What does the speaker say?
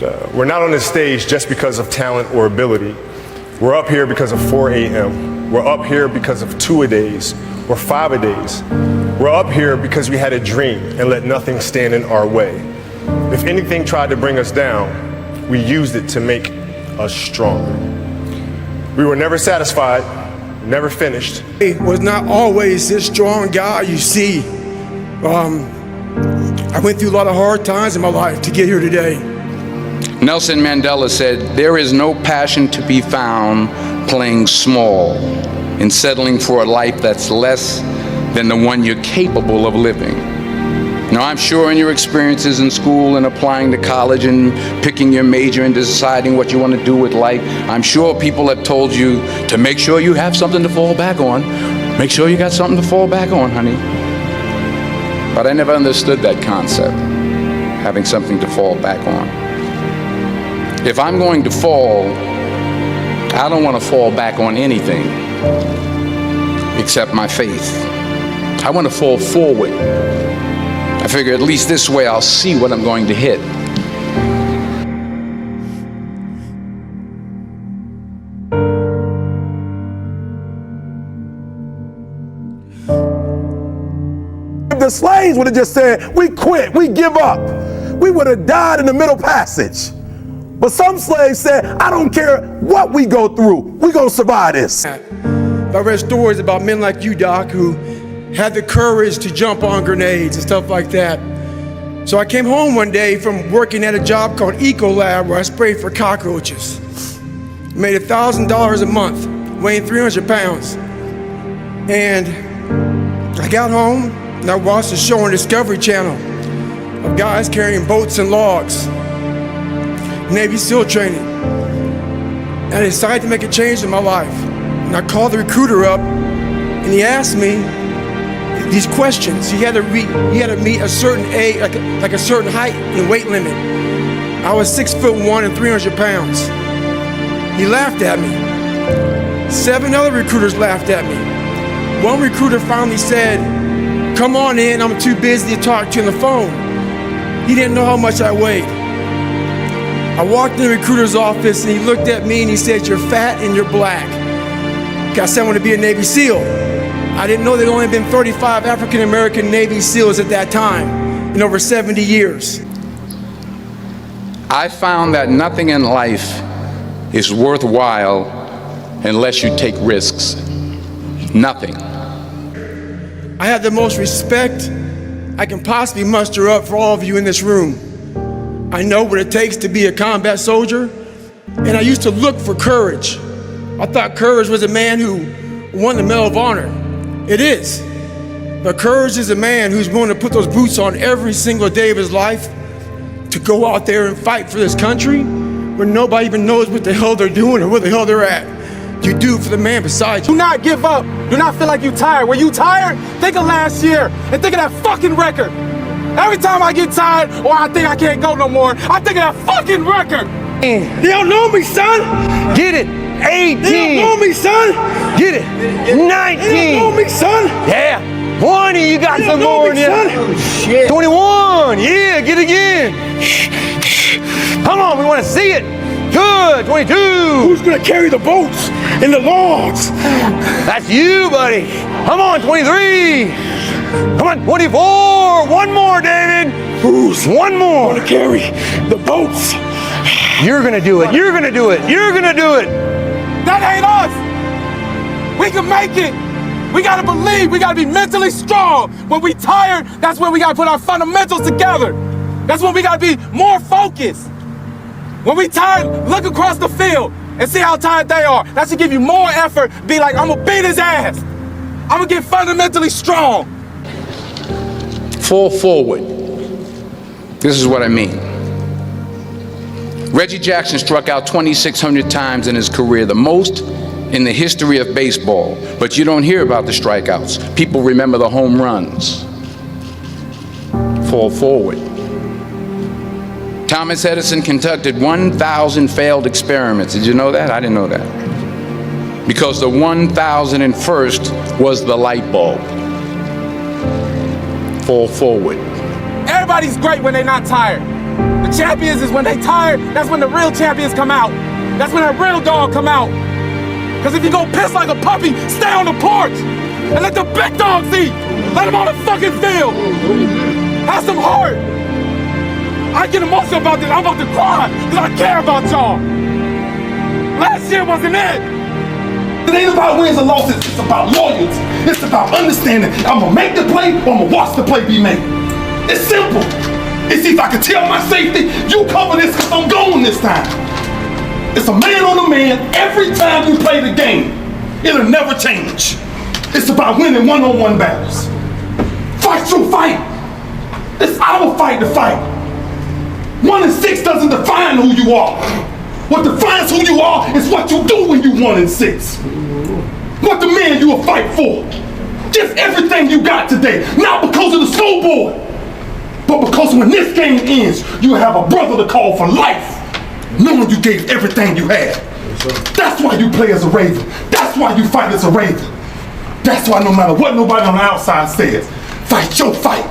We're not on this stage just because of talent or ability. We're up here because of 4 a.m. We're up here because of 2-a-days or 5-a-days. We're up here because we had a dream and let nothing stand in our way. If anything tried to bring us down, we used it to make us stronger. We were never satisfied, never finished. I was not always this strong guy you see. I went through a lot of hard times in my life to get here today. Nelson Mandela said, "There is no passion to be found playing small and settling for a life that's less than the one you're capable of living." Now, I'm sure in your experiences in school and applying to college and picking your major and deciding what you want to do with life, I'm sure people have told you to make sure you have something to fall back on. Make sure you got something to fall back on, honey. But I never understood that concept, having something to fall back on. If I'm going to fall, I don't want to fall back on anything except my faith. I want to fall forward. I figure at least this way I'll see what I'm going to hit. If the slaves would have just said, "We quit, we give up," we would have died in the Middle Passage. But some slaves said, "I don't care what we go through, we're gonna survive this." I read stories about men like you, Doc, who had the courage to jump on grenades and stuff like that. So I came home one day from working at a job called Ecolab where I sprayed for cockroaches. Made $1,000 a month, weighing 300 pounds. And I got home and I watched a show on Discovery Channel of guys carrying boats and logs, Navy SEAL training. And I decided to make a change in my life. And I called the recruiter up and he asked me these questions. He had to meet a certain age, like a certain height and weight limit. I was 6'1" and 300 pounds. He laughed at me. 7 other recruiters laughed at me. One recruiter finally said, "Come on in, I'm too busy to talk to you on the phone." He didn't know how much I weighed. I walked in the recruiter's office and he looked at me and he said, "You're fat and you're black." I said I want to be a Navy SEAL. I didn't know there'd only been 35 African-American Navy SEALs at that time in over 70 years. I found that nothing in life is worthwhile unless you take risks. Nothing. I have the most respect I can possibly muster up for all of you in this room. I know what it takes to be a combat soldier, and I used to look for courage. I thought courage was a man who won the Medal of Honor. It is. But courage is a man who's willing to put those boots on every single day of his life to go out there and fight for this country where nobody even knows what the hell they're doing or where the hell they're at. You do for the man beside you. Do not give up. Do not feel like you're tired. Were you tired? Think of last year and think of that fucking record. Every time I get tired or I think I can't go no more, I think of that fucking record. You don't know me, son. Get it. 18. You don't know me, son. Get it. 19. You don't know me, son. Yeah. 20. You got You some don't know more in me, there. son. Shit. 21. Yeah. Get it again. Come on. We want to see it. Good. 22. Who's gonna carry the boats and the logs? That's you, buddy. Come on. 23. Come on. 24. One more, David. Who's one more? gonna carry the boats? You're gonna do it. You're gonna do it. You're gonna do it. That ain't us. We can make it. We gotta believe. We gotta be mentally strong. When we tired, that's when we gotta put our fundamentals together. That's when we gotta be more focused. When we tired, look across the field and see how tired they are. That should give you more effort. Be like, I'm gonna beat his ass. I'm gonna get fundamentally strong. Fall forward. This is what I mean. Reggie Jackson struck out 2,600 times in his career, the most in the history of baseball. But you don't hear about the strikeouts. People remember the home runs. Fall forward. Thomas Edison conducted 1,000 failed experiments. Did you know that? I didn't know that. Because the 1,001st was the light bulb. Fall forward. Everybody's great when they're not tired. The champions is when they tired, that's when the real champions come out. That's when that real dog come out. Because if you go piss like a puppy, stay on the porch and let the big dogs eat. Let them on the fucking field. Have some heart. I get emotional about this. I'm about to cry because I care about y'all. Last year wasn't it. It ain't about wins or losses, it's about loyalty. It's about understanding I'm gonna make the play or I'm gonna watch the play be made. It's simple. It's if I can tell my safety, you cover this because I'm going this time. It's a man on a man every time you play the game. It'll never change. It's about winning one-on-one battles. Fight your fight. It's our fight to fight. 1 and 6 doesn't define who you are. What defines who you are is what you do when you 1 and 6. What the man you will fight for. Give everything you got today, not because of the scoreboard, but because when this game ends, you have a brother to call for life, knowing you gave everything you had. That's why you play as a Raven. That's why you fight as a Raven. That's why no matter what nobody on the outside says, fight your fight.